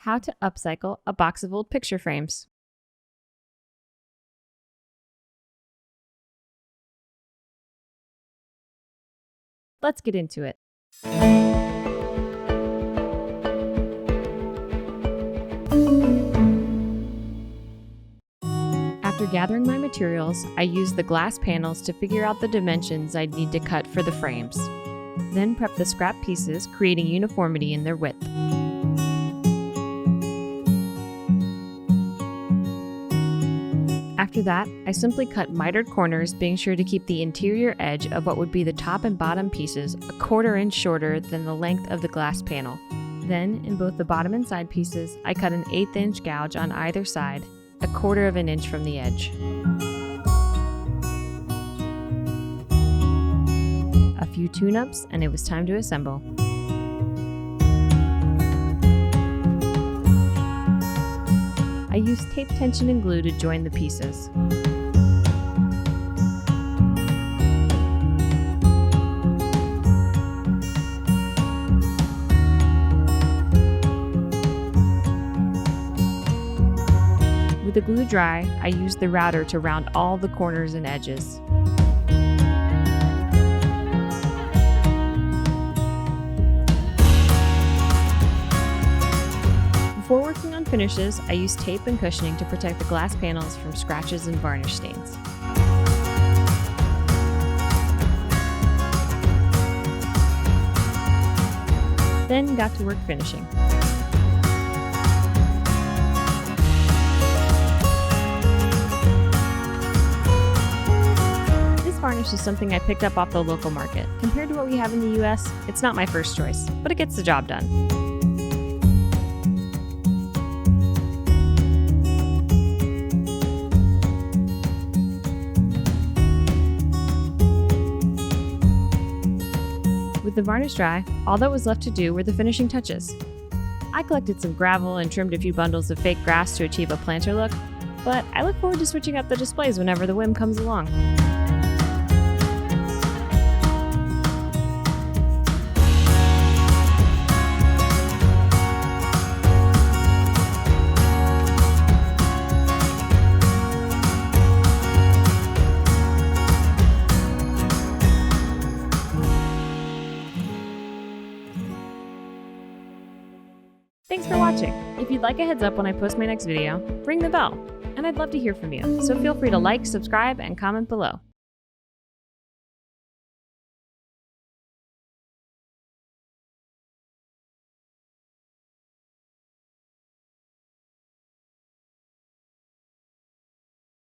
How to upcycle a box of old picture frames. Let's get into it. After gathering my materials, I used the glass panels to figure out the dimensions I'd need to cut for the frames. Then prep the scrap pieces, creating uniformity in their width. After that, I simply cut mitered corners, being sure to keep the interior edge of what would be the top and bottom pieces a 1/4 inch shorter than the length of the glass panel. Then, in both the bottom and side pieces, I cut an 1/8 inch gouge on either side, a 1/4 inch from the edge. A few tune-ups, and it was time to assemble. I used tape tension and glue to join the pieces. With the glue dry, I used the router to round all the corners and edges. Before working on finishes, I used tape and cushioning to protect the glass panels from scratches and varnish stains. Then got to work finishing. This varnish is something I picked up off the local market. Compared to what we have in the US, it's not my first choice, but it gets the job done. With the varnish dry, all that was left to do were the finishing touches. I collected some gravel and trimmed a few bundles of fake grass to achieve a planter look, but I look forward to switching up the displays whenever the whim comes along. Thanks for watching. If you'd like a heads up when I post my next video, ring the bell, and I'd love to hear from you, so feel free to like, subscribe, and comment below.